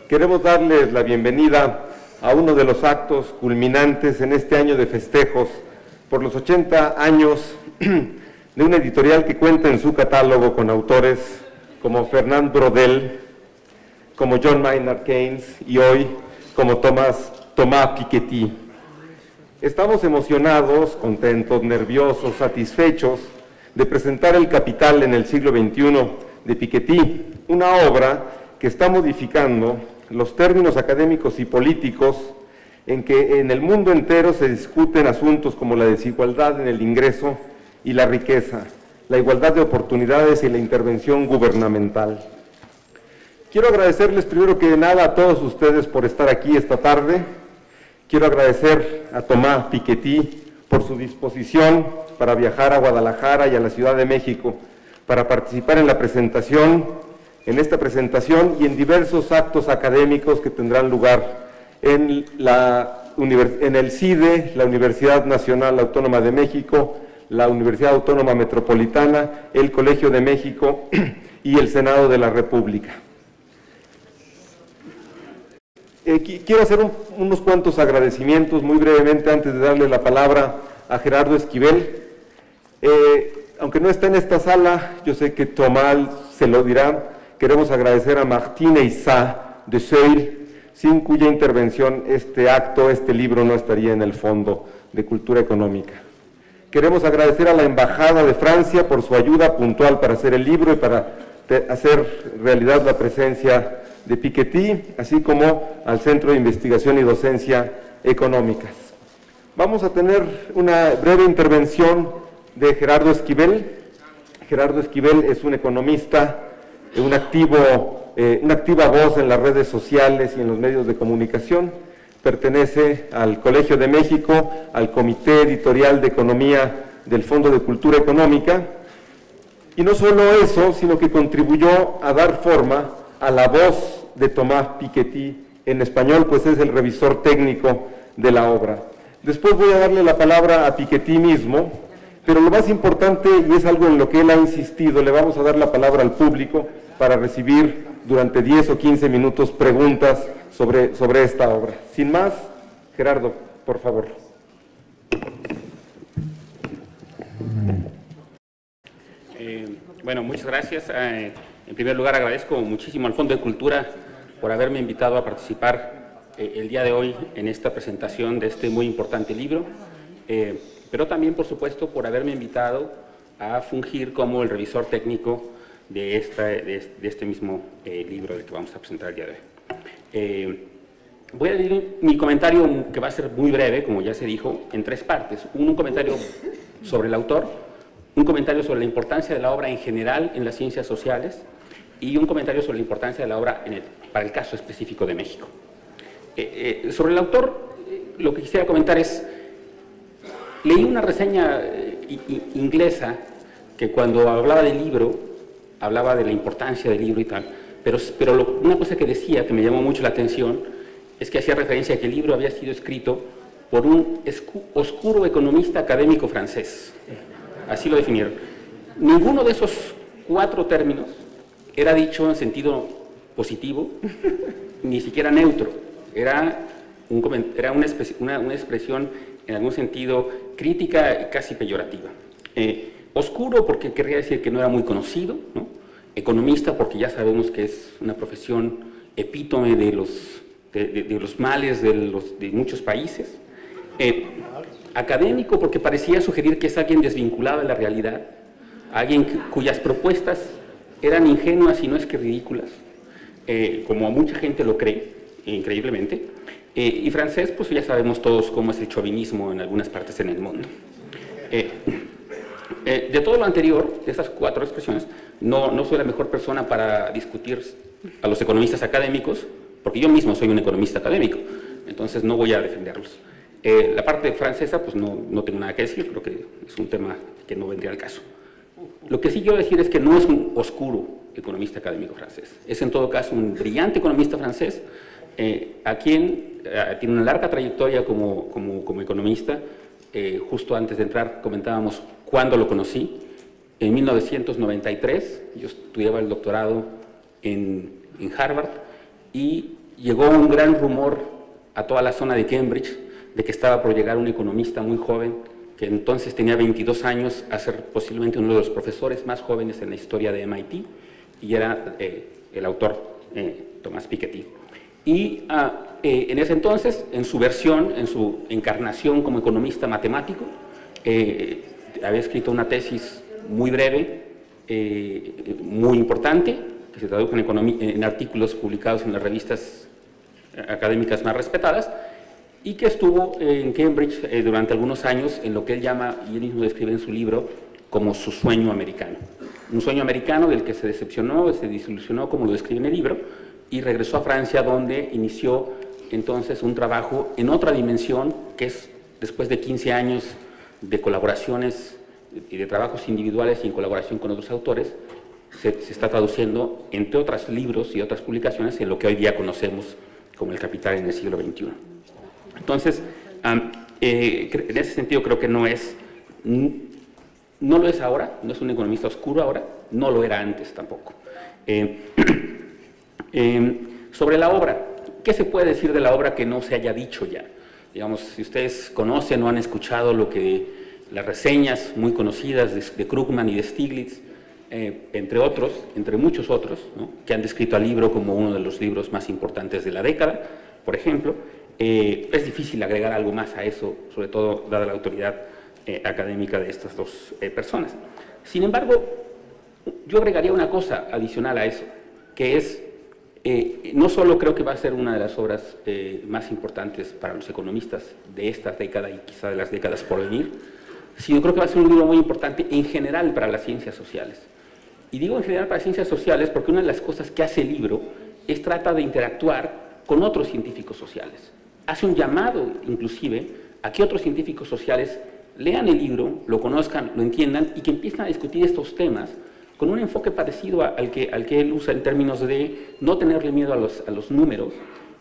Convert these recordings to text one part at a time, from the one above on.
Queremos darles la bienvenida a uno de los actos culminantes en este año de festejos por los 80 años de una editorial que cuenta en su catálogo con autores como Fernand Braudel, como John Maynard Keynes y hoy como Thomas Piketty. Estamos emocionados, contentos, nerviosos, satisfechos de presentar El Capital en el siglo XXI de Piketty, una obra que está modificando los términos académicos y políticos en que en el mundo entero se discuten asuntos como la desigualdad en el ingreso y la riqueza, la igualdad de oportunidades y la intervención gubernamental. Quiero agradecerles primero que nada a todos ustedes por estar aquí esta tarde. Quiero agradecer a Thomas Piketty por su disposición para viajar a Guadalajara y a la Ciudad de México para participar en la presentación, en esta presentación y en diversos actos académicos que tendrán lugar en el CIDE, la Universidad Nacional Autónoma de México, la Universidad Autónoma Metropolitana, el Colegio de México y el Senado de la República. Quiero hacer unos cuantos agradecimientos muy brevemente antes de darle la palabra a Gerardo Esquivel. Aunque no está en esta sala, yo sé que Tomás se lo dirá, queremos agradecer a Martine Issa de Seuil, sin cuya intervención este acto, este libro no estaría en el Fondo de Cultura Económica. Queremos agradecer a la Embajada de Francia por su ayuda puntual para hacer el libro y para hacer realidad la presencia de Piketty, así como al Centro de Investigación y Docencia Económicas. Vamos a tener una breve intervención de Gerardo Esquivel. Gerardo Esquivel es un economista, una activa voz en las redes sociales y en los medios de comunicación. Pertenece al Colegio de México, al Comité Editorial de Economía del Fondo de Cultura Económica. Y no solo eso, sino que contribuyó a dar forma a la voz de Thomas Piketty en español, pues es el revisor técnico de la obra. Después voy a darle la palabra a Piketty mismo, pero lo más importante, y es algo en lo que él ha insistido, le vamos a dar la palabra al público para recibir durante 10 o 15 minutos preguntas sobre esta obra. Sin más, Gerardo, por favor. Bueno, muchas gracias. En primer lugar, agradezco muchísimo al Fondo de Cultura por haberme invitado a participar el día de hoy en esta presentación de este muy importante libro, pero también, por supuesto, por haberme invitado a fungir como el revisor técnico de este mismo libro del que vamos a presentar el día de hoy. Voy a dividir mi comentario, que va a ser muy breve, como ya se dijo, en tres partes. Un comentario sobre el autor, un comentario sobre la importancia de la obra en general en las ciencias sociales y un comentario sobre la importancia de la obra para el caso específico de México. Sobre el autor, lo que quisiera comentar es, leí una reseña inglesa que cuando hablaba del libro, hablaba de la importancia del libro y tal, pero una cosa que decía, que me llamó mucho la atención, es que hacía referencia a que el libro había sido escrito por un oscuro economista académico francés. Así lo definieron. Ninguno de esos cuatro términos era dicho en sentido positivo, ni siquiera neutro. Era una expresión en algún sentido crítica y casi peyorativa. Oscuro porque querría decir que no era muy conocido, ¿no? Economista porque ya sabemos que es una profesión epítome de los males de muchos países. Académico porque parecía sugerir que es alguien desvinculado de la realidad, alguien cuyas propuestas eran ingenuas y no es que ridículas, como mucha gente lo cree, increíblemente. Y francés, pues ya sabemos todos cómo es el chauvinismo en algunas partes en el mundo. De todo lo anterior, de esas cuatro expresiones, no soy la mejor persona para discutir a los economistas académicos, porque yo mismo soy un economista académico, entonces no voy a defenderlos. La parte francesa, pues no tengo nada que decir, creo que es un tema que no vendría al caso. Lo que sí quiero decir es que no es un oscuro economista académico francés, es en todo caso un brillante economista francés, a quien tiene una larga trayectoria como economista. Justo antes de entrar comentábamos cuándo lo conocí. En 1993, yo estudiaba el doctorado en en Harvard, y llegó un gran rumor a toda la zona de Cambridge de que estaba por llegar un economista muy joven, que entonces tenía 22 años, a ser posiblemente uno de los profesores más jóvenes en la historia de MIT, y era el autor Thomas Piketty. Y en ese entonces, en su versión, en su encarnación como economista matemático, había escrito una tesis muy breve, muy importante, que se tradujo en artículos publicados en las revistas académicas más respetadas, y que estuvo en Cambridge durante algunos años en lo que él llama, y él mismo describe en su libro, como su sueño americano. Un sueño americano del que se decepcionó, se desilusionó, como lo describe en el libro, y regresó a Francia, donde inició entonces un trabajo en otra dimensión, que es, después de 15 años de colaboraciones y de trabajos individuales y en colaboración con otros autores, se está traduciendo, entre otros libros y otras publicaciones, en lo que hoy día conocemos como el Capital en el siglo XXI. Entonces, en ese sentido creo que no lo es ahora, no es un economista oscuro ahora, no lo era antes tampoco. Sobre la obra, ¿qué se puede decir de la obra que no se haya dicho ya? Digamos, si ustedes conocen o han escuchado las reseñas muy conocidas de Krugman y de Stiglitz, entre muchos otros, ¿no?, que han descrito al libro como uno de los libros más importantes de la década, por ejemplo, es difícil agregar algo más a eso, sobre todo dada la autoridad académica de estas dos personas. Sin embargo, yo agregaría una cosa adicional a eso, que es, no solo creo que va a ser una de las obras más importantes para los economistas de esta década y quizá de las décadas por venir, sino creo que va a ser un libro muy importante en general para las ciencias sociales. Y digo en general para las ciencias sociales porque una de las cosas que hace el libro es trata de interactuar con otros científicos sociales. Hace un llamado, inclusive, a que otros científicos sociales lean el libro, lo conozcan, lo entiendan y que empiecen a discutir estos temas con un enfoque parecido al que él usa en términos de no tenerle miedo a los números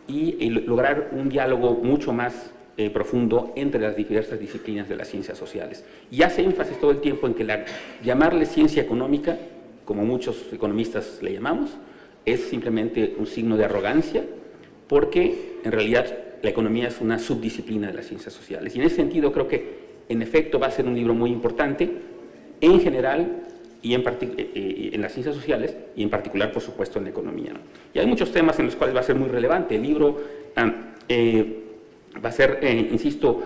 y lograr un diálogo mucho más profundo entre las diversas disciplinas de las ciencias sociales. Y hace énfasis todo el tiempo en que llamarle ciencia económica, como muchos economistas le llamamos, es simplemente un signo de arrogancia, porque en realidad la economía es una subdisciplina de las ciencias sociales. Y en ese sentido creo que en efecto va a ser un libro muy importante en general y en las ciencias sociales y en particular, por supuesto, en la economía, ¿no? Y hay muchos temas en los cuales va a ser muy relevante. El libro va a ser, insisto,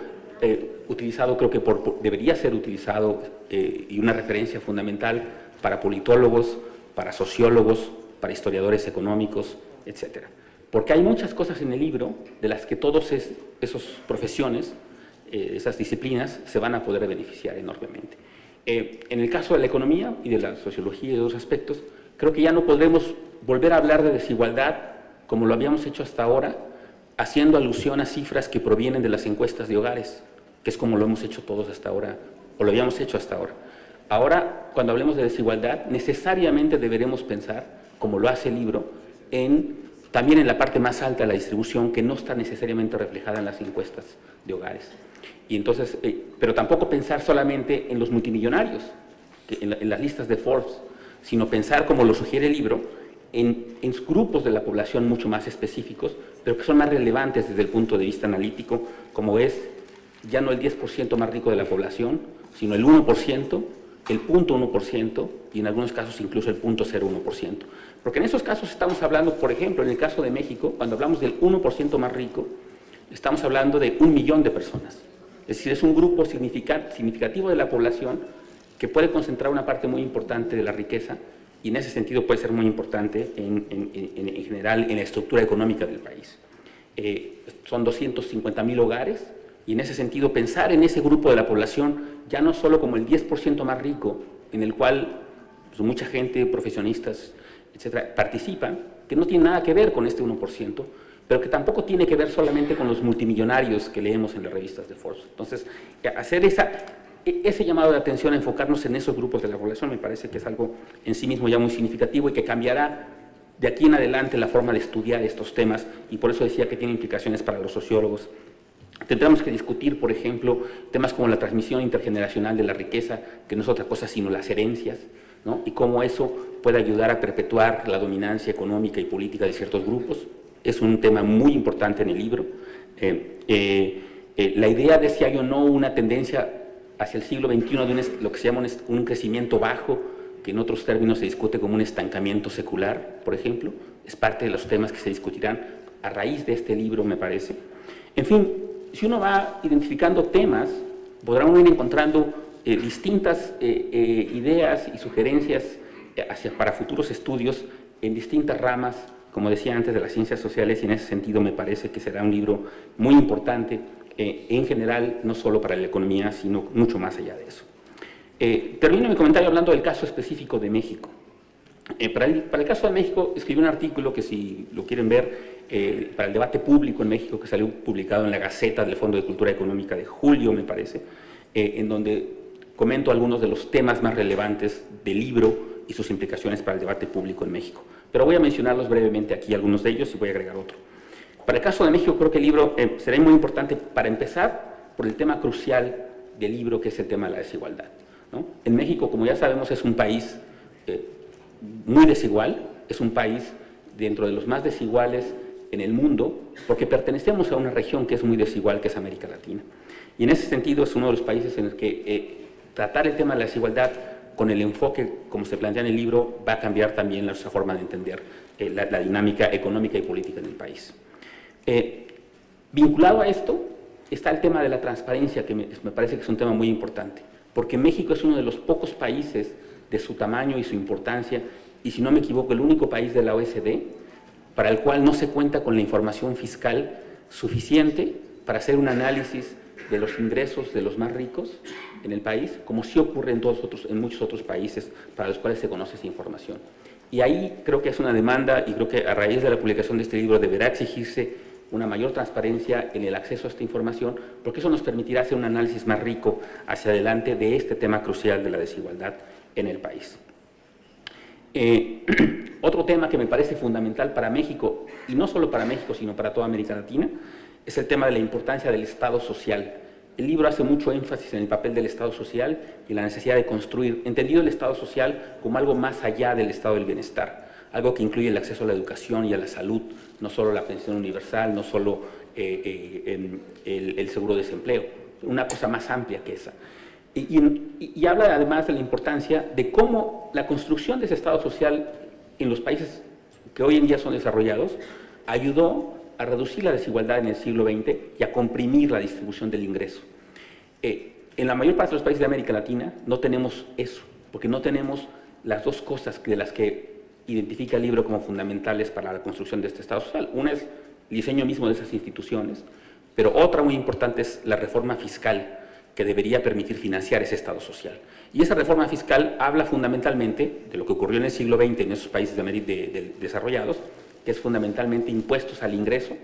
utilizado, creo que debería ser utilizado y una referencia fundamental para politólogos, para sociólogos, para historiadores económicos, etcétera. Porque hay muchas cosas en el libro de las que todas esas profesiones, esas disciplinas, se van a poder beneficiar enormemente. En el caso de la economía y de la sociología y de otros aspectos, creo que ya no podremos volver a hablar de desigualdad como lo habíamos hecho hasta ahora, haciendo alusión a cifras que provienen de las encuestas de hogares, que es como lo hemos hecho todos hasta ahora, o lo habíamos hecho hasta ahora. Ahora, cuando hablemos de desigualdad, necesariamente deberemos pensar, como lo hace el libro, también en la parte más alta de la distribución, que no está necesariamente reflejada en las encuestas de hogares. Y entonces, pero tampoco pensar solamente en los multimillonarios, en las listas de Forbes, sino pensar, como lo sugiere el libro, en grupos de la población mucho más específicos, pero que son más relevantes desde el punto de vista analítico, como es ya no el 10% más rico de la población, sino el 1%, el 0.1% y en algunos casos incluso el 0.01%. Porque en esos casos estamos hablando, por ejemplo, en el caso de México, cuando hablamos del 1% más rico, estamos hablando de 1 millón de personas. Es decir, es un grupo significativo de la población que puede concentrar una parte muy importante de la riqueza y en ese sentido puede ser muy importante en general en la estructura económica del país. Son 250.000 hogares y en ese sentido pensar en ese grupo de la población ya no solo como el 10% más rico en el cual pues, mucha gente, profesionistas, etcétera, participan, que no tiene nada que ver con este 1%, pero que tampoco tiene que ver solamente con los multimillonarios que leemos en las revistas de Forbes. Entonces, hacer ese llamado de atención, a enfocarnos en esos grupos de la población, me parece que es algo en sí mismo ya muy significativo y que cambiará de aquí en adelante la forma de estudiar estos temas, y por eso decía que tiene implicaciones para los sociólogos. Tendremos que discutir, por ejemplo, temas como la transmisión intergeneracional de la riqueza, que no es otra cosa sino las herencias, ¿no? Y cómo eso puede ayudar a perpetuar la dominancia económica y política de ciertos grupos. Es un tema muy importante en el libro. La idea de si hay o no una tendencia hacia el siglo XXI de lo que se llama un crecimiento bajo, que en otros términos se discute como un estancamiento secular, por ejemplo, es parte de los temas que se discutirán a raíz de este libro, me parece. En fin, si uno va identificando temas, podrá uno ir encontrando distintas ideas y sugerencias para futuros estudios en distintas ramas, como decía antes, de las ciencias sociales, y en ese sentido me parece que será un libro muy importante en general, no solo para la economía, sino mucho más allá de eso. Termino mi comentario hablando del caso específico de México. Para el caso de México, escribí un artículo que, si lo quieren ver, para el debate público en México, que salió publicado en la Gaceta del Fondo de Cultura Económica de julio, me parece, en donde comento algunos de los temas más relevantes del libro y sus implicaciones para el debate público en México. Pero voy a mencionarlos brevemente aquí, algunos de ellos, y voy a agregar otro. Para el caso de México, creo que el libro será muy importante para empezar por el tema crucial del libro, que es el tema de la desigualdad, ¿no? En México, como ya sabemos, es un país muy desigual, es un país dentro de los más desiguales en el mundo, porque pertenecemos a una región que es muy desigual, que es América Latina. Y en ese sentido es uno de los países en el que tratar el tema de la desigualdad con el enfoque, como se plantea en el libro, va a cambiar también nuestra forma de entender la dinámica económica y política del país. Vinculado a esto está el tema de la transparencia, que me parece que es un tema muy importante, porque México es uno de los pocos países de su tamaño y su importancia, y si no me equivoco, el único país de la OECD para el cual no se cuenta con la información fiscal suficiente para hacer un análisis de los ingresos de los más ricos en el país, como sí ocurre en muchos otros países para los cuales se conoce esa información. Y ahí creo que es una demanda, y creo que a raíz de la publicación de este libro deberá exigirse una mayor transparencia en el acceso a esta información, porque eso nos permitirá hacer un análisis más rico hacia adelante de este tema crucial de la desigualdad en el país. Otro tema que me parece fundamental para México, y no solo para México, sino para toda América Latina, es el tema de la importancia del Estado social. El libro hace mucho énfasis en el papel del Estado social y la necesidad de construir, entendido el Estado social como algo más allá del estado del bienestar, algo que incluye el acceso a la educación y a la salud, no solo la pensión universal, no solo el seguro de desempleo, una cosa más amplia que esa. Y habla además de la importancia de cómo la construcción de ese Estado social en los países que hoy en día son desarrollados ayudó a reducir la desigualdad en el siglo XX y a comprimir la distribución del ingreso. En la mayor parte de los países de América Latina no tenemos eso, porque no tenemos las dos cosas de las que identifica el libro como fundamentales para la construcción de este Estado social. Una es el diseño mismo de esas instituciones, pero otra muy importante es la reforma fiscal, que debería permitir financiar ese Estado social. Y esa reforma fiscal habla fundamentalmente de lo que ocurrió en el siglo XX en esos países desarrollados, que es fundamentalmente impuestos al ingreso,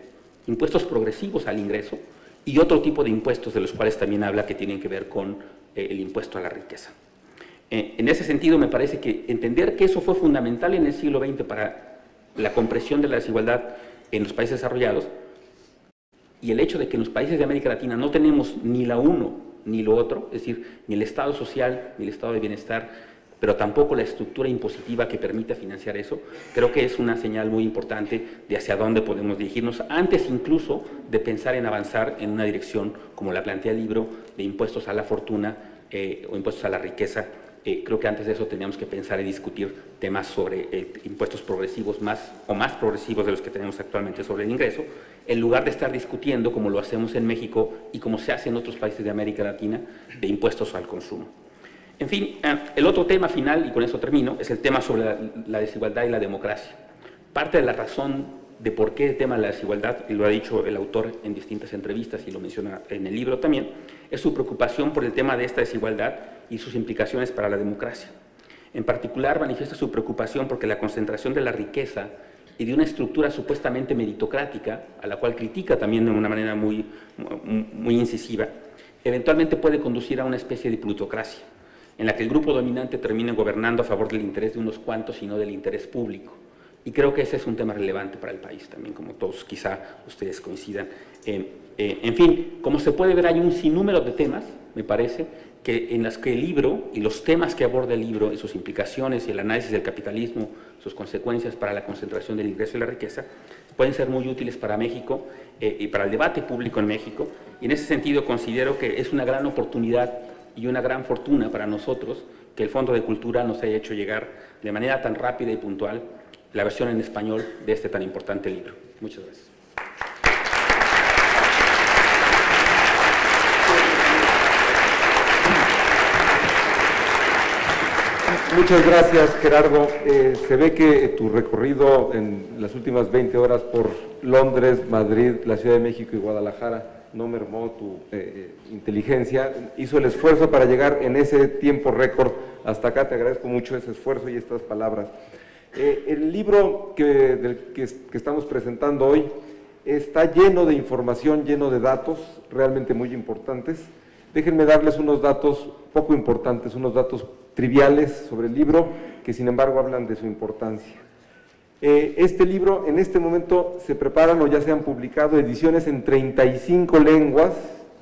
impuestos progresivos al ingreso, y otro tipo de impuestos de los cuales también habla, que tienen que ver con el impuesto a la riqueza. En ese sentido, me parece que entender que eso fue fundamental en el siglo XX para la compresión de la desigualdad en los países desarrollados, y el hecho de que en los países de América Latina no tenemos ni la uno ni lo otro, es decir, ni el Estado social, ni el Estado de bienestar, pero tampoco la estructura impositiva que permita financiar eso, creo que es una señal muy importante de hacia dónde podemos dirigirnos, antes incluso de pensar en avanzar en una dirección, como la plantea el libro, de impuestos a la fortuna o impuestos a la riqueza. Creo que antes de eso teníamos que pensar y discutir temas sobre impuestos progresivos más progresivos de los que tenemos actualmente sobre el ingreso, en lugar de estar discutiendo, como lo hacemos en México y como se hace en otros países de América Latina, de impuestos al consumo. En fin, el otro tema final, y con eso termino, es el tema sobre la desigualdad y la democracia. Parte de la razón de por qué el tema de la desigualdad, y lo ha dicho el autor en distintas entrevistas y lo menciona en el libro también, es su preocupación por el tema de esta desigualdad y sus implicaciones para la democracia. En particular, manifiesta su preocupación porque la concentración de la riqueza y de una estructura supuestamente meritocrática, a la cual critica también de una manera muy incisiva, eventualmente puede conducir a una especie de plutocracia, en la que el grupo dominante termina gobernando a favor del interés de unos cuantos y no del interés público. Y creo que ese es un tema relevante para el país también, como todos quizá ustedes coincidan. En fin, como se puede ver, hay un sinnúmero de temas, me parece, en las que el libro y los temas que aborda el libro y sus implicaciones y el análisis del capitalismo, sus consecuencias para la concentración del ingreso y la riqueza, pueden ser muy útiles para México y para el debate público en México. Y en ese sentido considero que es una gran oportunidad y una gran fortuna para nosotros que el Fondo de Cultura nos haya hecho llegar de manera tan rápida y puntual la versión en español de este tan importante libro. Muchas gracias. Muchas gracias, Gerardo. Se ve que tu recorrido en las últimas 20 horas por Londres, Madrid, la Ciudad de México y Guadalajara no mermó tu inteligencia, hizo el esfuerzo para llegar en ese tiempo récord hasta acá. Te agradezco mucho ese esfuerzo y estas palabras. El libro que estamos presentando hoy está lleno de información, lleno de datos realmente muy importantes. Déjenme darles unos datos poco importantes, unos datos triviales sobre el libro, que sin embargo hablan de su importancia. Este libro, en este momento se preparan o ya se han publicado ediciones en 35 lenguas,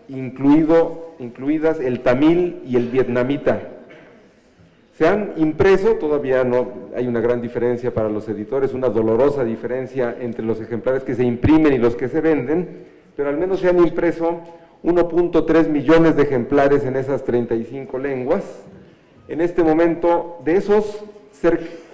incluidas el tamil y el vietnamita. Se han impreso, todavía no hay una gran diferencia para los editores, una dolorosa diferencia entre los ejemplares que se imprimen y los que se venden, pero al menos se han impreso 1.3 millones de ejemplares en esas 35 lenguas. En este momento, de esos,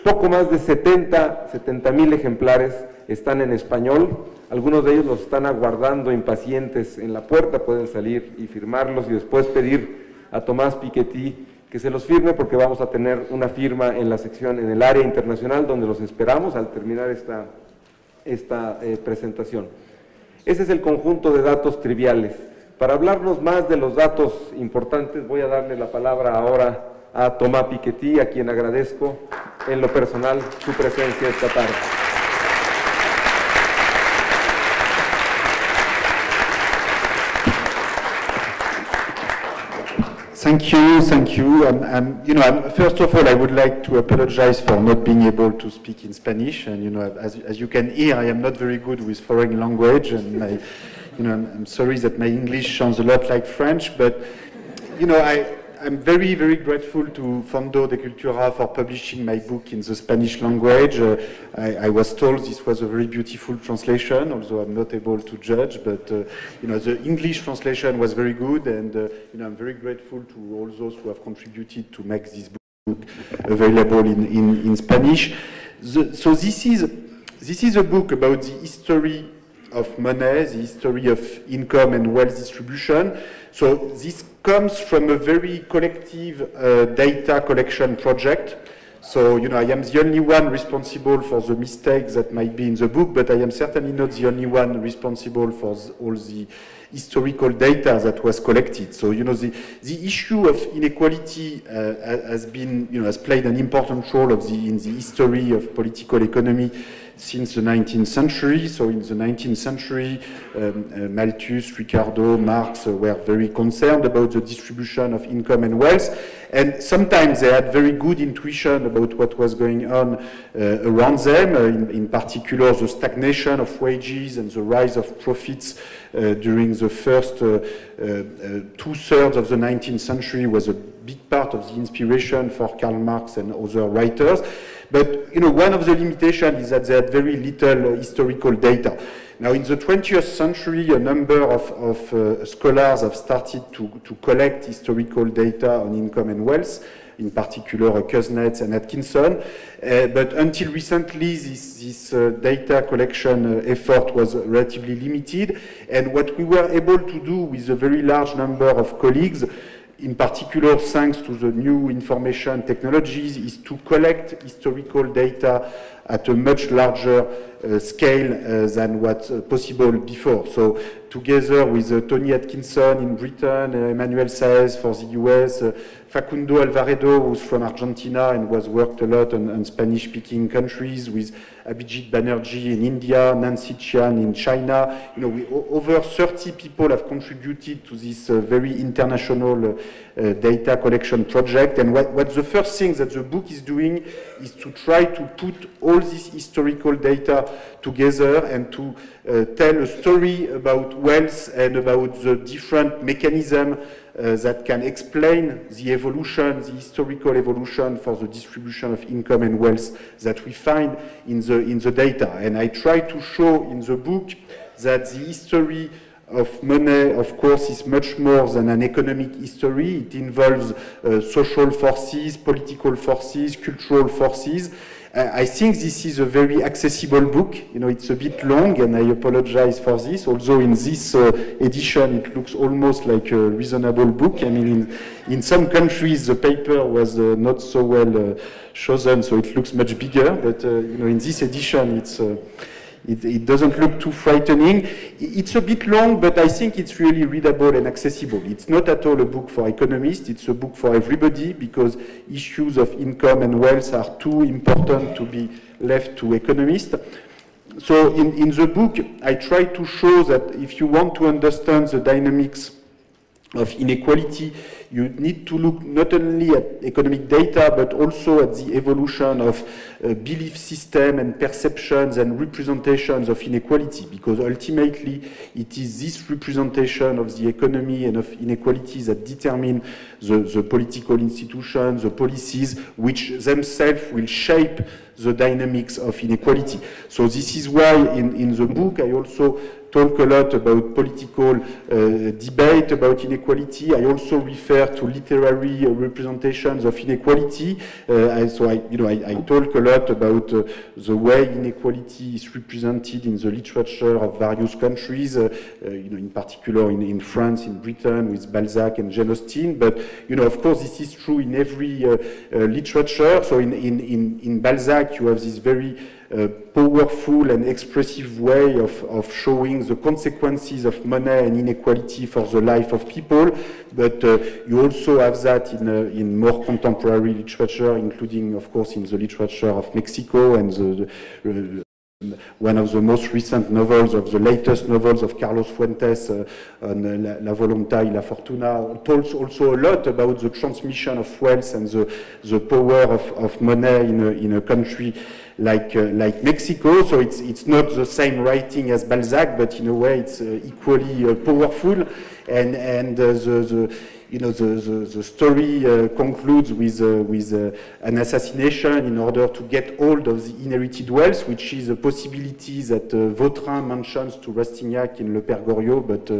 poco más de 70,000 ejemplares están en español. Algunos de ellos los están aguardando impacientes en la puerta, pueden salir y firmarlos y después pedir a Tomás Piketty que se los firme, porque vamos a tener una firma en la sección, en el área internacional, donde los esperamos al terminar esta presentación. Ese es el conjunto de datos triviales. Para hablarnos más de los datos importantes, voy a darle la palabra ahora a Tomás Piketty, a quien agradezco en lo personal su presencia esta tarde. Thank you. First of all, I would like to apologize for not being able to speak in Spanish. And as you can hear, I am not very good with foreign language, and I'm sorry that my English sounds a lot like French, but I'm very, very grateful to Fondo de Cultura for publishing my book in the Spanish language. I was told this was a very beautiful translation, although I'm not able to judge, but the English translation was very good, and I'm very grateful to all those who have contributed to make this book available in Spanish. So this is a book about the history of money, the history of income and wealth distribution. So this comes from a very collective data collection project. So, I am the only one responsible for the mistakes that might be in the book, but I am certainly not the only one responsible for all the historical data that was collected. So, the issue of inequality has played an important role in the history of political economy since the 19th century. So in the 19th century, Malthus, Ricardo, Marx were very concerned about the distribution of income and wealth, and sometimes they had very good intuition about what was going on around them, in particular the stagnation of wages and the rise of profits during the first two-thirds of the 19th century was a big part of the inspiration for Karl Marx and other writers. But one of the limitations is that they had very little historical data. Now, in the 20th century, a number of scholars have started to collect historical data on income and wealth, in particular Kuznets and Atkinson. But until recently, this data collection effort was relatively limited. And what we were able to do with a very large number of colleagues, in particular thanks to the new information technologies, is to collect historical data at a much larger scale than what's possible before. So together with Tony Atkinson in Britain, Emmanuel Saez for the US, Facundo Alvaredo, who's from Argentina and was worked a lot on Spanish-speaking countries, with Abhijit Banerjee in India, Nancy Chian in China. Over 30 people have contributed to this very international data collection project. And what the first thing that the book is doing is to try to put all all this historical data together and to tell a story about wealth and about the different mechanisms that can explain the evolution, the historical evolution for the distribution of income and wealth that we find in the data. And I try to show in the book that the history of money, of course, is much more than an economic history. It involves social forces, political forces, cultural forces. I think this is a very accessible book. You know, it's a bit long, and I apologize for this. Although in this edition, it looks almost like a reasonable book. I mean, in some countries, the paper was not so well chosen, so it looks much bigger. But you know, in this edition, it doesn't look too frightening. It's a bit long, but I think it's really readable and accessible. It's not at all a book for economists. It's a book for everybody because issues of income and wealth are too important to be left to economists. So in the book, I try to show that if you want to understand the dynamics of inequality, you need to look not only at economic data, but also at the evolution of belief system and perceptions and representations of inequality, because ultimately it is this representation of the economy and of inequality that determine the political institutions, the policies, which themselves will shape the dynamics of inequality. So this is why in the book I also talk a lot about political debate about inequality. I also refer to literary representations of inequality. So I talk a lot about the way inequality is represented in the literature of various countries, in particular in France, in Britain, with Balzac and Jane Austen. But of course, this is true in every literature. So in Balzac, you have this very powerful and expressive way of showing the consequences of money and inequality for the life of people, but you also have that in more contemporary literature, including, of course, in the literature of Mexico and one of the most recent novels, of the latest novels of Carlos Fuentes on La Voluntad y la Fortuna, talks also a lot about the transmission of wealth and the power of money in a country like Mexico. So it's not the same writing as Balzac, but in a way it's equally powerful. And the story concludes with an assassination in order to get hold of the inherited wealth, which is a possibility that Vautrin mentions to Rastignac in Le Père Goriot, but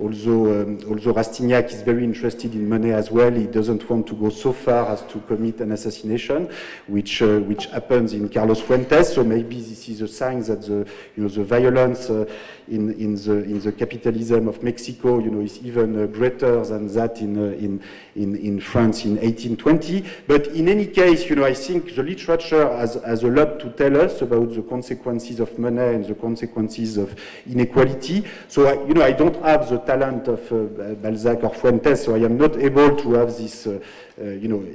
although Rastignac is very interested in money as well, he doesn't want to go so far as to commit an assassination, which happens in Carlos Fuentes. So maybe this is a sign that the violence in the capitalism of Mexico, is even greater than that in France in 1820. But in any case, I think the literature has a lot to tell us about the consequences of money and the consequences of inequality. So I don't have the talent of Balzac or Fuentes, so I am not able to have this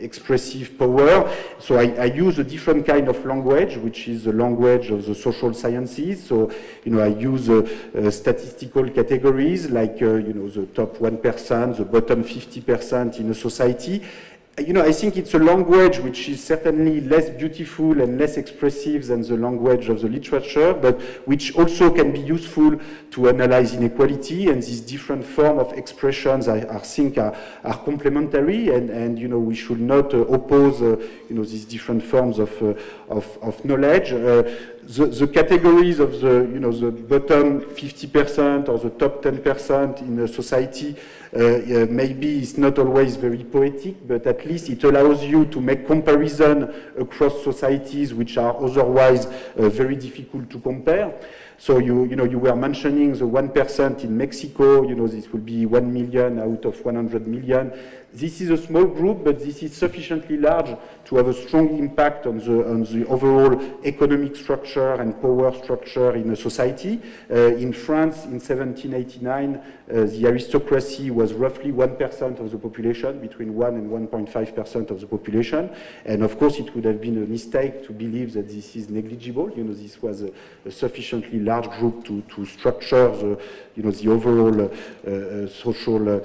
expressive power. So I use a different kind of language, which is the language of the social sciences. So I use statistical categories like the top 1%, the bottom 50% in a society. I think it's a language which is certainly less beautiful and less expressive than the language of the literature, but which also can be useful to analyze inequality. And these different forms of expressions, I think, are complementary. And we should not oppose, these different forms of knowledge. The categories of the bottom 50% or the top 10% in a society maybe it's not always very poetic, but at least it allows you to make comparison across societies which are otherwise very difficult to compare. So you were mentioning the 1% in Mexico. This will be 1 million out of 100 million. This is a small group, but this is sufficiently large to have a strong impact on the overall economic structure and power structure in a society. In France, in 1789, the aristocracy was roughly 1% of the population, between 1 and 1.5% of the population. And of course, it would have been a mistake to believe that this is negligible. This was a sufficiently large group to structure the overall social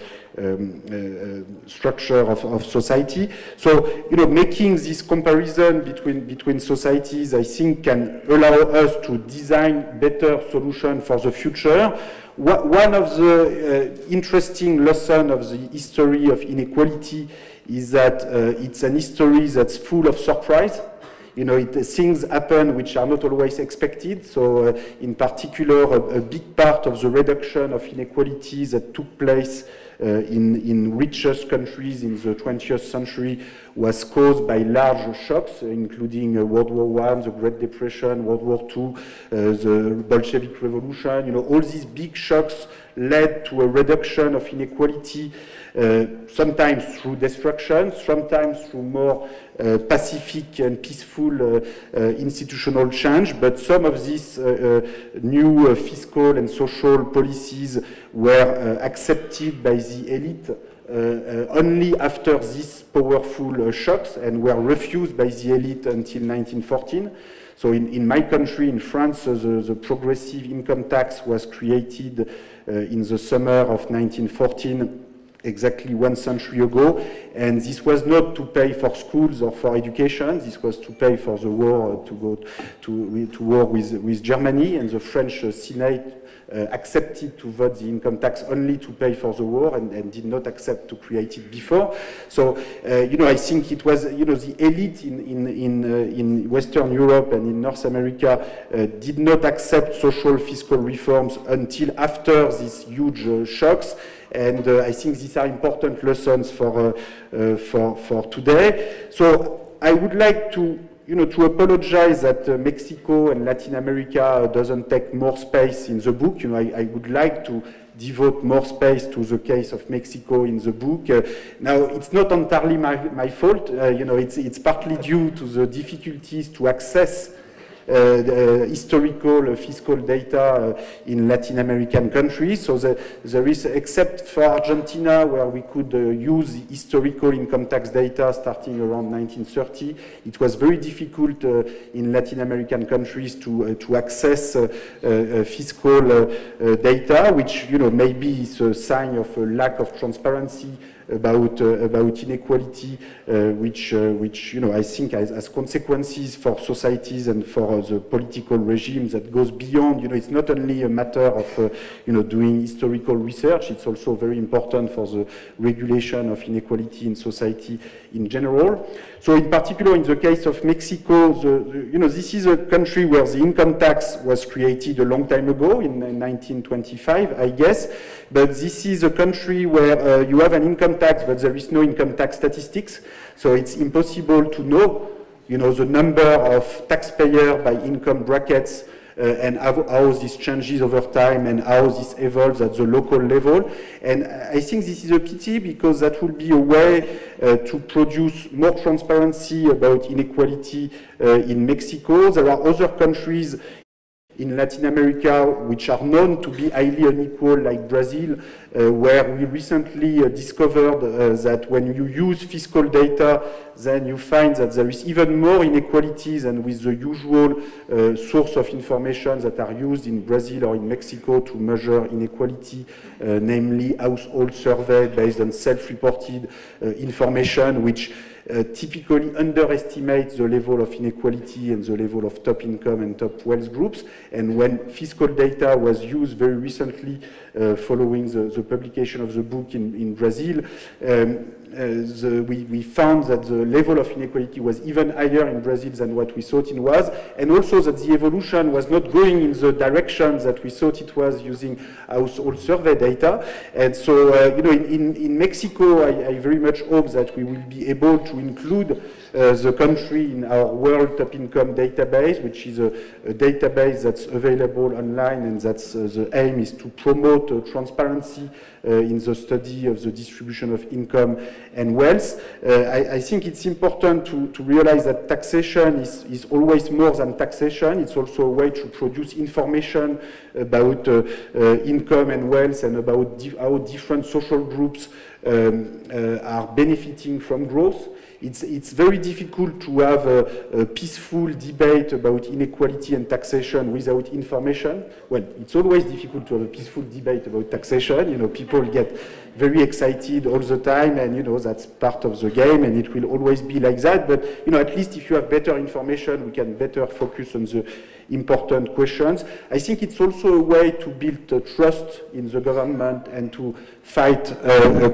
structure of society. So, making this comparison between societies, I think, can allow us to design better solutions for the future. One of the interesting lessons of the history of inequality is that it's an history that's full of surprise. Things happen which are not always expected. So, in particular, a big part of the reduction of inequalities that took place in richest countries in the 20th century was caused by large shocks, including World War I, the Great Depression, World War II, the Bolshevik Revolution. All these big shocks led to a reduction of inequality, sometimes through destruction, sometimes through more pacific and peaceful institutional change. But some of these new fiscal and social policies were accepted by the elite only after these powerful shocks, and were refused by the elite until 1914. So in my country, in France, the progressive income tax was created in the summer of 1914, exactly 1 century ago, and this was not to pay for schools or for education. This was to pay for the war, to go to war with Germany, and the French Senate accepted to vote the income tax only to pay for the war, and did not accept to create it before. So, I think it was, the elite in Western Europe and in North America did not accept social fiscal reforms until after these huge shocks. And I think these are important lessons for today. So I would like to apologize that Mexico and Latin America doesn't take more space in the book. I would like to devote more space to the case of Mexico in the book. Now, it's not entirely my fault. It's partly due to the difficulties to access historical fiscal data in Latin American countries. So there is, except for Argentina, where we could use historical income tax data starting around 1930, it was very difficult in Latin American countries to access fiscal data, which maybe is a sign of a lack of transparency about inequality, which I think has consequences for societies and for the political regime that goes beyond. It's not only a matter of doing historical research. It's also very important for the regulation of inequality in society in general. So, in particular, in the case of Mexico, this is a country where the income tax was created a long time ago, in 1925, I guess. But this is a country where you have an income tax, but there is no income tax statistics. So it's impossible to know, the number of taxpayers by income brackets and how this changes over time and how this evolves at the local level. And I think this is a pity, because that will be a way to produce more transparency about inequality in Mexico. There are other countries in Latin America which are known to be highly unequal, like Brazil, where we recently discovered that when you use fiscal data, then you find that there is even more inequalities than with the usual source of information that are used in Brazil or in Mexico to measure inequality, namely household survey based on self-reported information, which typically underestimates the level of inequality and the level of top income and top wealth groups. And when fiscal data was used very recently, following the publication of the book in Brazil, we found that the level of inequality was even higher in Brazil than what we thought it was, and also that the evolution was not going in the direction that we thought it was using household survey data. And so, in Mexico, I very much hope that we will be able to include the country in our World Top Income database, which is a database that's available online, and that's the aim is to promote transparency in the study of the distribution of income and wealth. I think it's important to realize that taxation is always more than taxation. It's also a way to produce information about income and wealth, and about how different social groups are benefiting from growth. it's very difficult to have a peaceful debate about inequality and taxation without information. Well, it's always difficult to have a peaceful debate about taxation. You know, people get very excited all the time, and you know, that's part of the game, and it will always be like that. But you know, at least if you have better information, we can better focus on the important questions. I think it's also a way to build trust in the government and to fight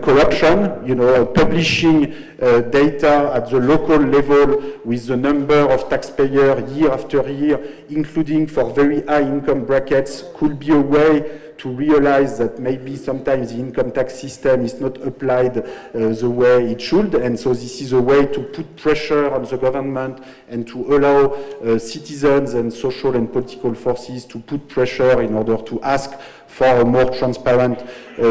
corruption. You know, publishing data at the local level with the number of taxpayers year after year, including for very high income brackets, could be a way to realize that maybe sometimes the income tax system is not applied the way it should, and so this is a way to put pressure on the government and to allow citizens and social and political forces to put pressure in order to ask for a more transparent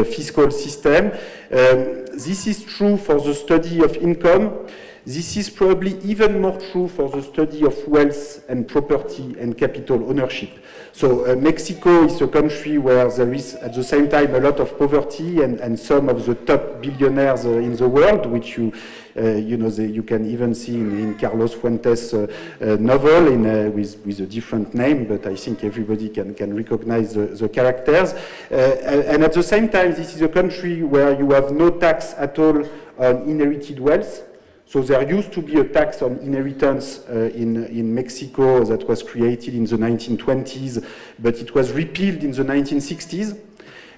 fiscal system. This is true for the study of income. This is probably even more true for the study of wealth and property and capital ownership. So Mexico is a country where there is at the same time a lot of poverty and some of the top billionaires in the world, which you know, you can even see in Carlos Fuentes' novel with a different name, but I think everybody can recognize the characters. And at the same time, this is a country where you have no tax at all on inherited wealth. So there used to be a tax on inheritance in Mexico that was created in the 1920s, but it was repealed in the 1960s.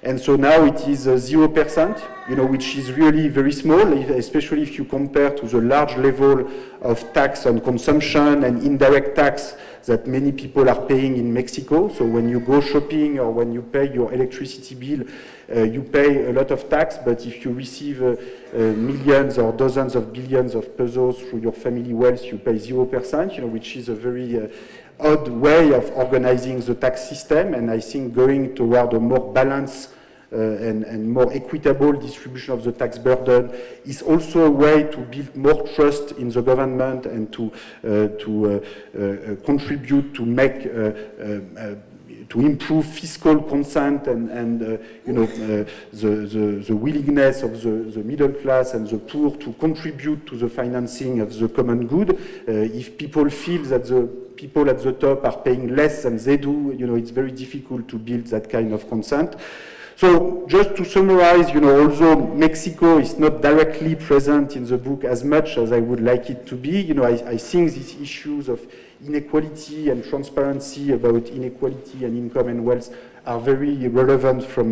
And so now it is 0%, you know, which is really very small, especially if you compare to the large level of tax on consumption and indirect tax that many people are paying in Mexico. So when you go shopping or when you pay your electricity bill, you pay a lot of tax, but if you receive millions or dozens of billions of pesos through your family wealth, you pay 0%, you know, which is a very odd way of organizing the tax system, and I think going toward a more balanced and more equitable distribution of the tax burden is also a way to build more trust in the government and to contribute to make to improve fiscal consent and you know, the willingness of the middle class and the poor to contribute to the financing of the common good. If people feel that the people at the top are paying less than they do, you know, it's very difficult to build that kind of consent. So just to summarize, you know, although Mexico is not directly present in the book as much as I would like it to be, you know, I think these issues of inequality and transparency about inequality and income and wealth are very relevant for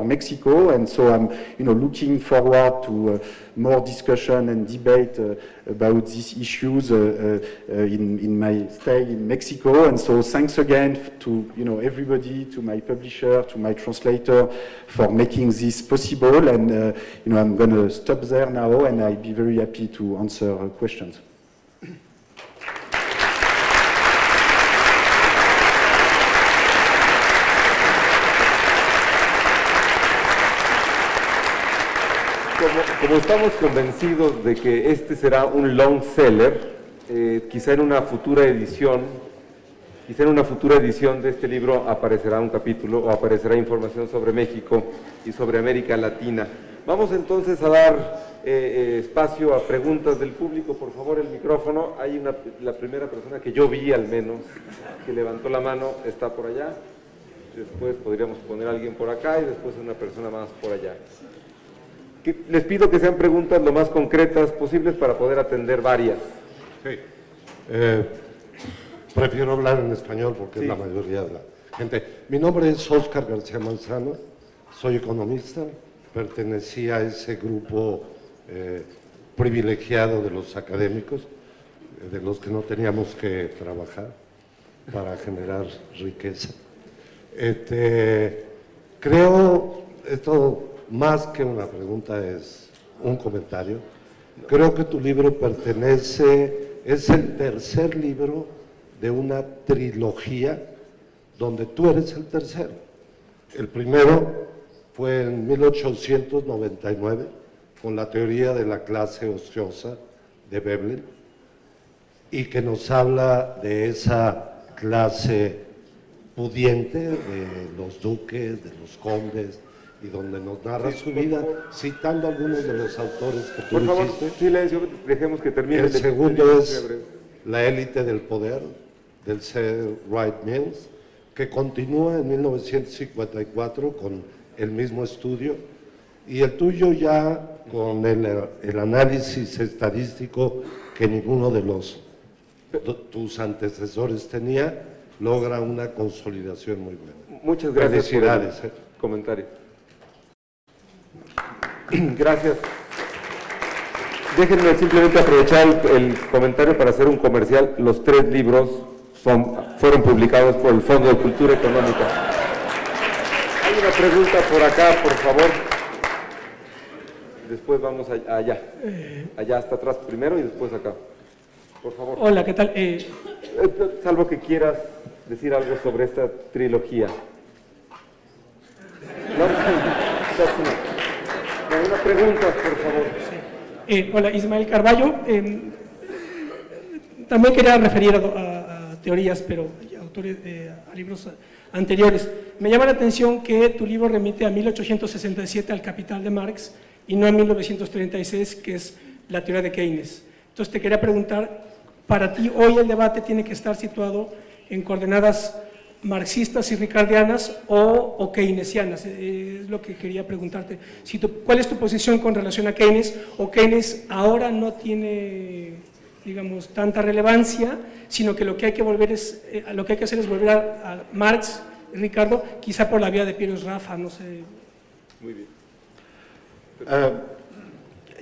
Mexico, and so I'm, you know, looking forward to more discussion and debate about these issues in my stay in Mexico. And so thanks again to, you know, everybody, to my publisher, to my translator for making this possible. And you know, I'm going to stop there now, and I'll be very happy to answer questions. Como estamos convencidos de que este será un long seller, quizá en una futura edición de este libro aparecerá un capítulo o aparecerá información sobre México y sobre América Latina. Vamos entonces a dar espacio a preguntas del público. Por favor, el micrófono. Hay la primera persona que yo vi al menos que levantó la mano, está por allá. Después podríamos poner a alguien por acá y después una persona más por allá. Les pido que sean preguntas lo más concretas posibles para poder atender varias. Sí. Prefiero hablar en español porque sí, es la mayoría de la gente. Mi nombre es Óscar García Manzano, soy economista, pertenecía a ese grupo privilegiado de los académicos, de los que no teníamos que trabajar para generar riqueza. Creo, esto más que una pregunta es un comentario, creo que tu libro es el tercer libro de una trilogía donde tú eres el tercero. El primero fue en 1899 con la teoría de la clase ociosa de Veblen y que nos habla de esa clase pudiente, de los duques, de los condes y donde nos narra su vida, citando algunos de los autores que tú Por favor, dijiste. silencio, dejemos que termine. El segundo es La élite del poder, del C. Wright Mills, que continúa en 1954 con el mismo estudio, y el tuyo ya con el análisis estadístico que ninguno de tus antecesores tenía, logra una consolidación muy buena. Muchas gracias. Felicidades. Por el comentario. Gracias. Déjenme simplemente aprovechar el comentario para hacer un comercial. Los 3 libros fueron publicados por el Fondo de Cultura Económica. Hay una pregunta por acá, por favor. Después vamos allá. Allá hasta atrás primero y después acá. Por favor. Hola, ¿qué tal? Salvo que quieras decir algo sobre esta trilogía. No, una pregunta, por favor. Hola, Ismael Carballo. También quería referir a teorías, pero autores, a libros anteriores. Me llama la atención que tu libro remite a 1867, al Capital de Marx, y no a 1936, que es la teoría de Keynes. Entonces te quería preguntar, para ti hoy el debate tiene que estar situado en coordenadas marxistas y ricardianas o keynesianas. Es lo que quería preguntarte. ¿Cuál es tu posición con relación a Keynes? ¿O Keynes ahora no tiene, digamos, tanta relevancia, sino que lo que hay que hacer es volver a Marx, Ricardo, quizá por la vía de Piero Rafa, no sé. Muy bien.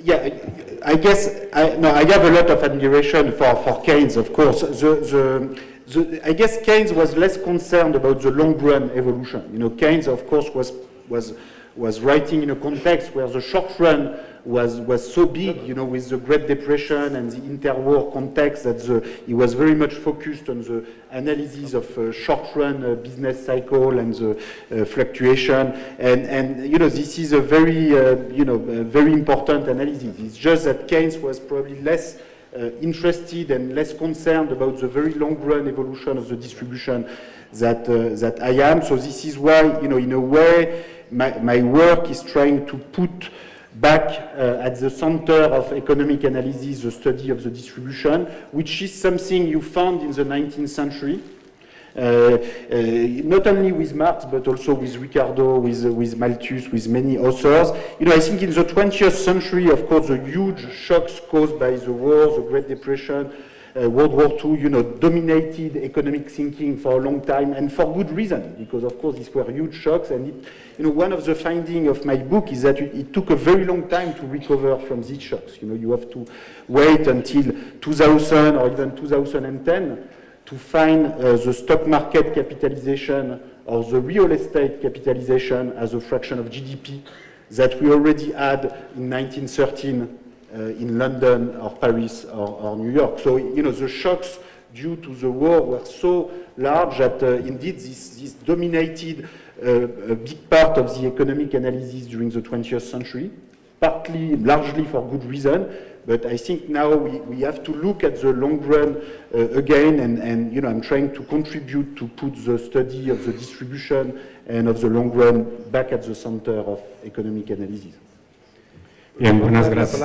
Yeah, I guess I have a lot of admiration for Keynes, of course. I guess Keynes was less concerned about the long run evolution. You know, Keynes, of course, was writing in a context where the short run was so big, you know, with the Great Depression and the interwar context, that he was very much focused on the analysis of short-run business cycle and the fluctuation. And you know, this is a very, very important analysis. It's just that Keynes was probably less interested and less concerned about the very long-run evolution of the distribution that I am. So this is why, you know, in a way, my work is trying to put back at the center of economic analysis the study of the distribution, which is something you found in the 19th century, not only with Marx, but also with Ricardo, with Malthus, with many authors. You know, I think in the 20th century, of course, the huge shocks caused by the war, the Great Depression, World War II, you know, dominated economic thinking for a long time, and for good reason, because of course these were huge shocks. And you know, one of the findings of my book is that it took a very long time to recover from these shocks. You know, you have to wait until 2000 or even 2010 to find the stock market capitalization or the real estate capitalization as a fraction of GDP that we already had in 1913 in London or Paris or New York. So, you know, the shocks due to the war were so large that indeed this dominated a big part of the economic analysis during the 20th century, largely for good reason. But I think now we have to look at the long run again, and you know, I'm trying to contribute to put the study of the distribution and of the long run back at the center of economic analysis. Bien, buenas gracias.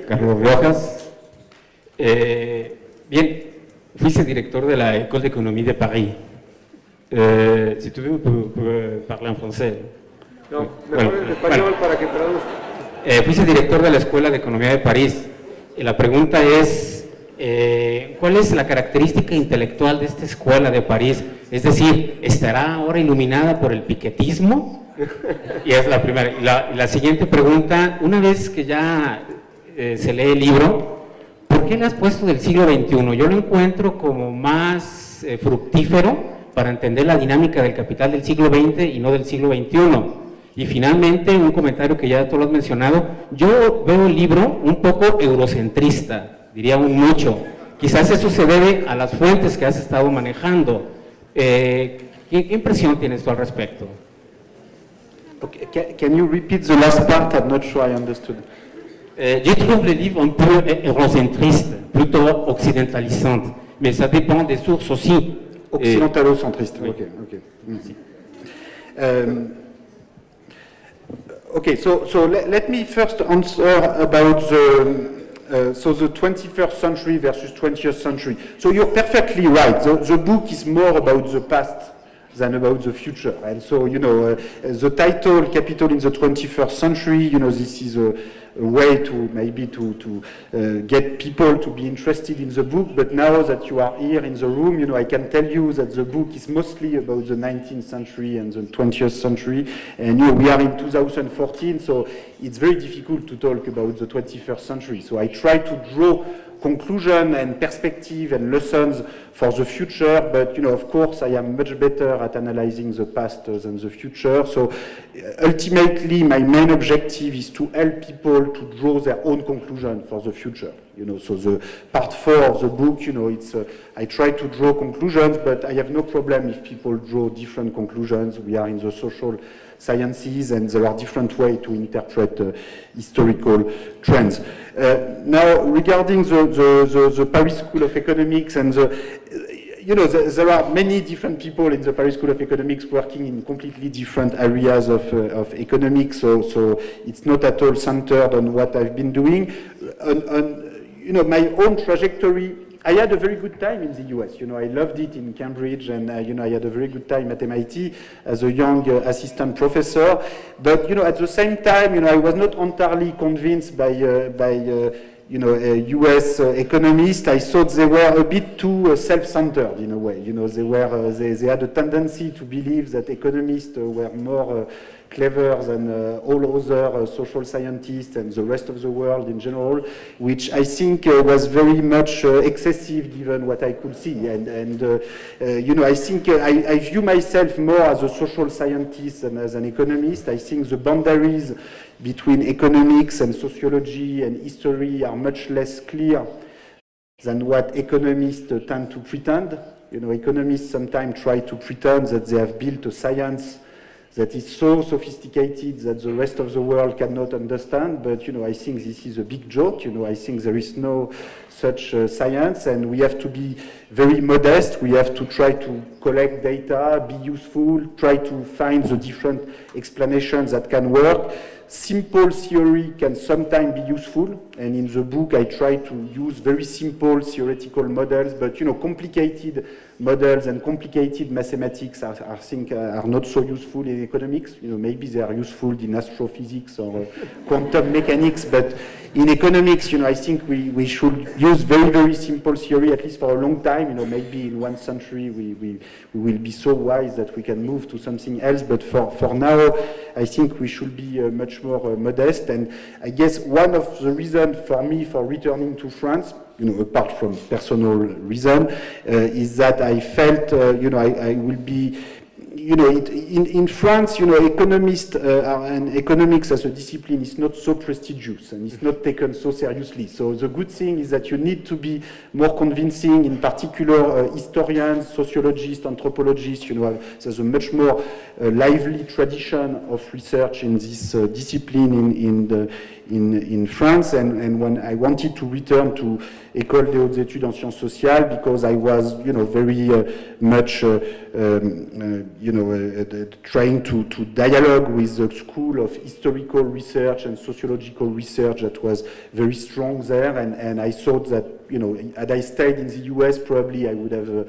Carlos Rojas. Bien, fuiste director de la École d'économie de Paris. Si tu veux, on peut parler en français. No, mejor en español para que traduzca. Fuiste director de la Escuela de Economía de París. Y la pregunta es, ¿cuál es la característica intelectual de esta Escuela de París? Es decir, ¿estará ahora iluminada por el piquetismo? Y es la primera. Y la siguiente pregunta, una vez que ya se lee el libro, ¿por qué le has puesto del siglo XXI? Yo lo encuentro como más fructífero para entender la dinámica del capital del siglo XX y no del siglo XXI. Y finalmente, un comentario que ya tú lo has mencionado, yo veo el libro un poco eurocentrista, diría un mucho. Quizás eso se debe a las fuentes que has estado manejando. ¿Qué impresión tienes tú al respecto? Okay. Can you repeat the last part? I'm not sure I understood. Je trouve le livre un peu eurocentriste, plutôt occidentalisante, mais ça dépend des sources aussi. Occidentalocentriste, oui. Ok. Okay, so let me first answer about the 21st century versus 20th century. So you're perfectly right. The book is more about the past than about the future. And so, the title, Capital in the 21st Century, this is a way to maybe to get people to be interested in the book. But now that you are here in the room, I can tell you that the book is mostly about the 19th century and the 20th century. And we are in 2014, so it's very difficult to talk about the 21st century. So I try to draw conclusion and perspective and lessons for the future, but of course I am much better at analyzing the past than the future. So ultimately my main objective is to help people to draw their own conclusion for the future. So the part 4 of the book, it's I try to draw conclusions, but I have no problem if people draw different conclusions. We are in the social sciences, and there are different ways to interpret historical trends. Now, regarding the Paris School of Economics and there are many different people in the Paris School of Economics working in completely different areas of economics, so it's not at all centered on what I've been doing. On my own trajectory, I had a very good time in the US. I loved it in Cambridge, and I had a very good time at MIT as a young assistant professor. But at the same time, I was not entirely convinced by US economists. I thought they were a bit too self-centered in a way. They had a tendency to believe that economists were more clever than all other social scientists and the rest of the world in general, which I think was very much excessive given what I could see. I think I view myself more as a social scientist than as an economist. I think the boundaries between economics and sociology and history are much less clear than what economists tend to pretend. Economists sometimes try to pretend that they have built a science that is so sophisticated that the rest of the world cannot understand, but I think this is a big joke. I think there is no such science, and we have to be very modest. We have to try to collect data, be useful, try to find the different explanations that can work. Simple theory can sometimes be useful, and in the book I try to use very simple theoretical models, but complicated models and complicated mathematics I think are not so useful in economics. Maybe they are useful in astrophysics or quantum mechanics, but in economics, I think we should use very, very simple theory, at least for a long time. Maybe in 1 century we will be so wise that we can move to something else, but for now, I think we should be much more modest. And I guess one of the reasons for me for returning to France, apart from personal reason, is that I felt, I will be, in France, economists and economics as a discipline is not so prestigious and it's not taken so seriously. So the good thing is that you need to be more convincing, in particular historians, sociologists, anthropologists. There's a much more lively tradition of research in this discipline in France, and when I wanted to return to École des Hautes Études en Sciences Sociales, because I was, very much, trying to dialogue with the school of historical research and sociological research that was very strong there, and I thought that, had I stayed in the US, probably I would have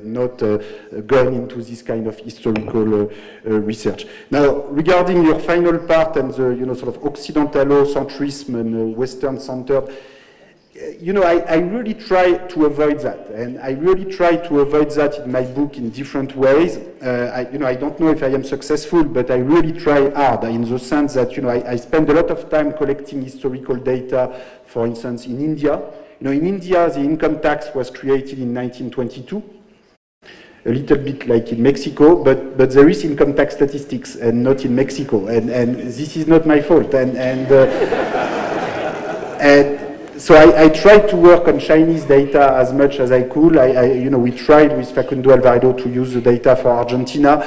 not gone into this kind of historical research. Now, regarding your final part and the sort of Occidentalocentrism and Western-centered, I really try to avoid that, and I really try to avoid that in my book in different ways. I don't know if I am successful, but I really try hard, in the sense that, I spend a lot of time collecting historical data, for instance, in India. In India, the income tax was created in 1922. A little bit like in Mexico, but there is income tax statistics, and not in Mexico, and this is not my fault. So I tried to work on Chinese data as much as I could. We tried with Facundo Alvarado to use the data for Argentina.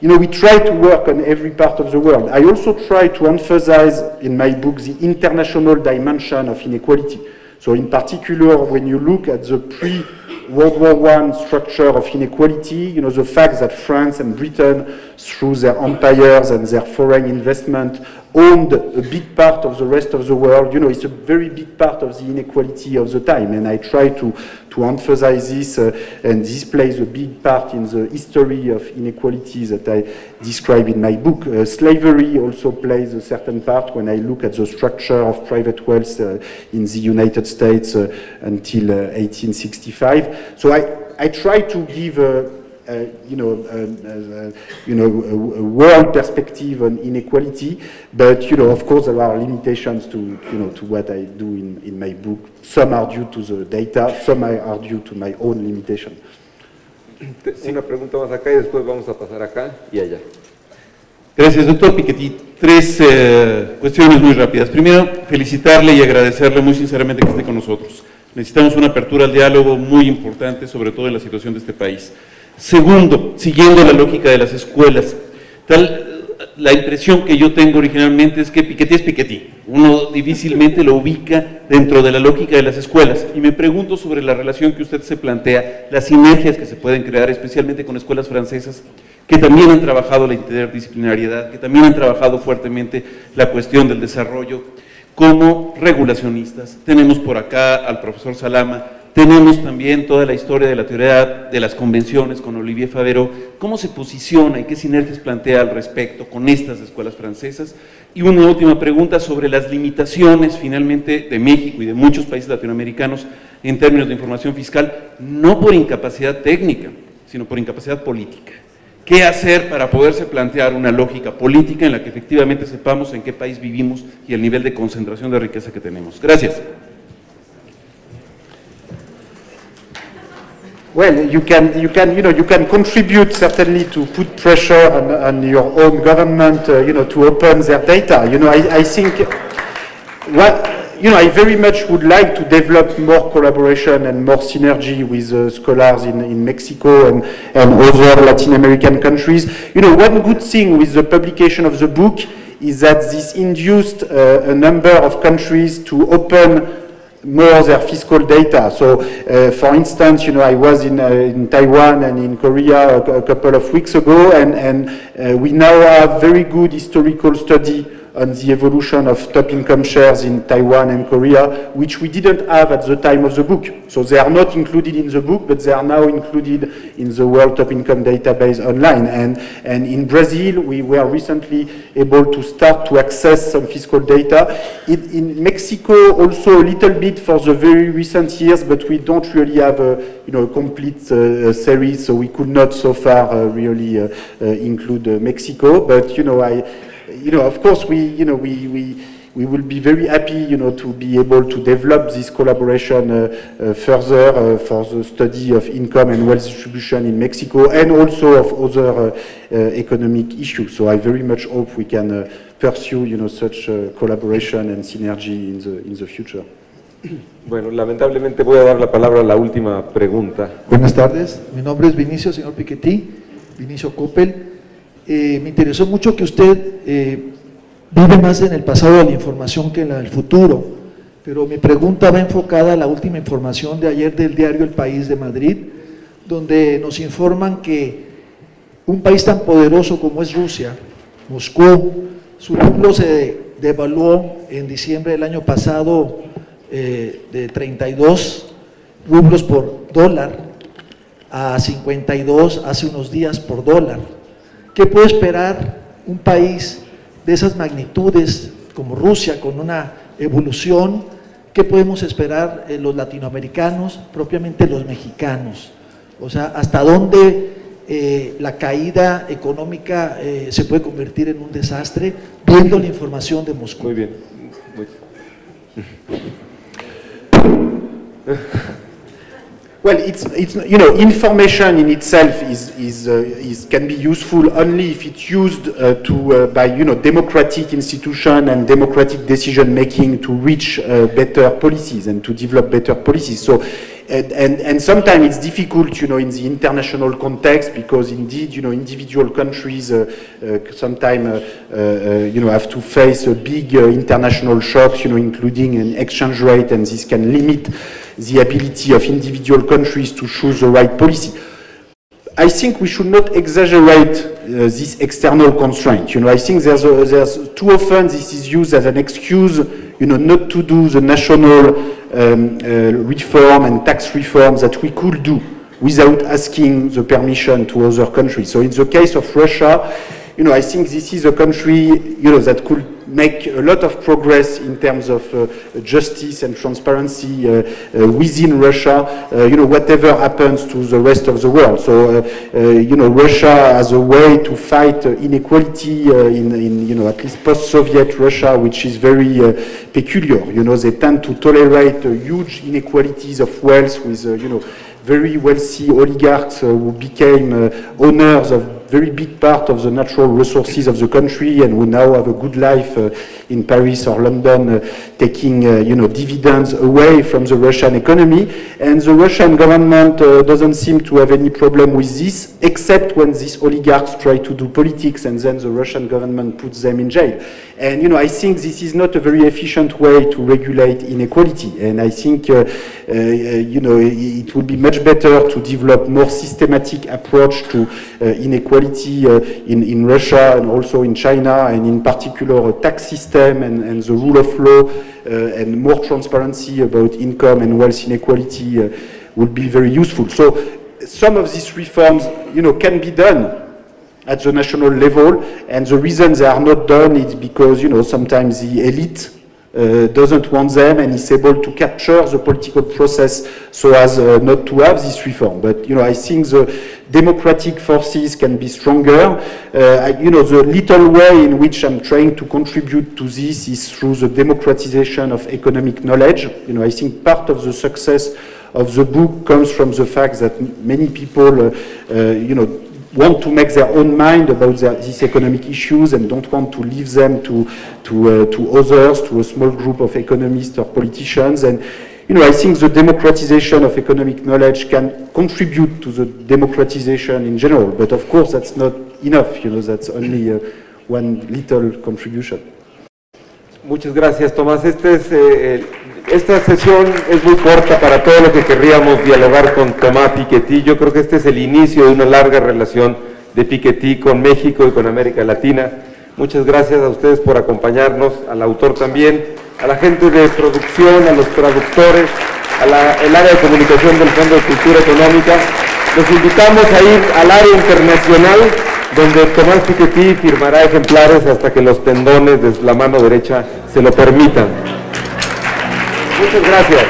We try to work on every part of the world. I also try to emphasize in my book the international dimension of inequality. So in particular, when you look at the World War I structure of inequality, the fact that France and Britain, through their empires and their foreign investment, owned a big part of the rest of the world. You know, it's a very big part of the inequality of the time, and I try to emphasize this, and this plays a big part in the history of inequalities that I describe in my book. Slavery also plays a certain part when I look at the structure of private wealth in the United States until 1865. So I try to give a world perspective on inequality, but of course there are limitations to what I do in my book. Some are due to the data, some are due to my own limitation. Una pregunta más acá y después vamos a pasar acá y allá. Gracias, doctor Piketty. Tres cuestiones muy rápidas. Primero, felicitarle y agradecerle muy sinceramente que esté con nosotros. Necesitamos una apertura al diálogo muy importante, sobre todo en la situación de este país. Segundo, siguiendo la lógica de las escuelas, la impresión que yo tengo originalmente es que Piketty es Piketty. Uno difícilmente lo ubica dentro de la lógica de las escuelas. Y me pregunto sobre la relación que usted se plantea, las sinergias que se pueden crear, especialmente con escuelas francesas, que también han trabajado la interdisciplinariedad, que también han trabajado fuertemente la cuestión del desarrollo. Como regulacionistas, tenemos por acá al profesor Salama, tenemos también toda la historia de la teoría de las convenciones con Olivier Faverot. ¿Cómo se posiciona y qué sinergias plantea al respecto con estas escuelas francesas? Y una última pregunta sobre las limitaciones finalmente de México y de muchos países latinoamericanos en términos de información fiscal, no por incapacidad técnica, sino por incapacidad política. ¿Qué hacer para poderse plantear una lógica política en la que efectivamente sepamos en qué país vivimos y el nivel de concentración de riqueza que tenemos? Gracias. Well, you can contribute certainly to put pressure on your own government, to open their data. I think I very much would like to develop more collaboration and more synergy with scholars in Mexico and other Latin American countries. One good thing with the publication of the book is that this induced a number of countries to open more their fiscal data. So, for instance, I was in Taiwan and in Korea a couple of weeks ago, and we now have very good historical study on the evolution of top income shares in Taiwan and Korea, which we didn't have at the time of the book. So they are not included in the book, but they are now included in the World Top Income Database online. And in Brazil, we were recently able to start to access some fiscal data. In Mexico, also a little bit for the very recent years, but we don't really have a complete series, so we could not so far really include Mexico. But of course, we will be very happy, to be able to develop this collaboration further for the study of income and wealth distribution in Mexico, and also of other economic issues. So I very much hope we can pursue, such collaboration and synergy in the future. Bueno, lamentablemente voy a dar la palabra a la última pregunta. Buenas tardes, mi nombre es Vinicio, señor Piketty, Vinicio Coppel. Me interesó mucho que usted vive más en el pasado de la información que en el futuro, pero mi pregunta va enfocada a la última información de ayer del diario El País de Madrid, donde nos informan que un país tan poderoso como es Rusia, Moscú, su rublo se devaluó en diciembre del año pasado de 32 rublos por dólar a 52 hace unos días por dólar. ¿Qué puede esperar un país de esas magnitudes como Rusia, con una evolución? ¿Qué podemos esperar los latinoamericanos, propiamente los mexicanos? O sea, ¿hasta dónde la caída económica se puede convertir en un desastre, viendo la información de Moscú? Muy bien. Well, it's information in itself can be useful only if it's used by democratic institution and democratic decision making to reach better policies and to develop better policies. So, and sometimes it's difficult, in the international context, because indeed, individual countries sometimes have to face a big international shocks, including an exchange rate, and this can limit the ability of individual countries to choose the right policy. I think we should not exaggerate this external constraint. You know, I think there's too often this is used as an excuse, you know, not to do the national reform and tax reforms that we could do without asking the permission to other countries. So in the case of Russia, you know, I think this is a country, you know, that could make a lot of progress in terms of justice and transparency within Russia, you know, whatever happens to the rest of the world. So, you know, Russia as a way to fight inequality in, you know, at least post-Soviet Russia, which is very peculiar. You know, they tend to tolerate huge inequalities of wealth with, you know, very wealthy oligarchs who became owners of very big part of the natural resources of the country and who now have a good life in Paris or London, taking you know, dividends away from the Russian economy. And the Russian government doesn't seem to have any problem with this, except when these oligarchs try to do politics and then the Russian government puts them in jail. And you know, I think this is not a very efficient way to regulate inequality. And I think you know, it would be much better to develop more systematic approach to inequality in Russia and also in China, and in particular a tax system and the rule of law and more transparency about income and wealth inequality would be very useful. So some of these reforms, you know, can be done at the national level, and the reason they are not done is because, you know, sometimes the elite doesn't want them and is able to capture the political process so as not to have this reform. But, you know, I think the democratic forces can be stronger. You know, the little way in which I'm trying to contribute to this is through the democratization of economic knowledge. You know, I think part of the success of the book comes from the fact that many people, you know, want to make their own mind about these economic issues and don't want to leave them to others, to a small group of economists or politicians. And, you know, I think the democratization of economic knowledge can contribute to the democratization in general. But of course, that's not enough. You know, that's only one little contribution. Muchas gracias, Tomás. Esta sesión es muy corta para todo lo que querríamos dialogar con Thomas Piketty. Yo creo que este es el inicio de una larga relación de Piketty con México y con América Latina. Muchas gracias a ustedes por acompañarnos, al autor también, a la gente de producción, a los traductores, el área de comunicación del Fondo de Cultura Económica. Los invitamos a ir al área internacional, donde Thomas Piketty firmará ejemplares hasta que los tendones de la mano derecha se lo permitan. Muchas gracias.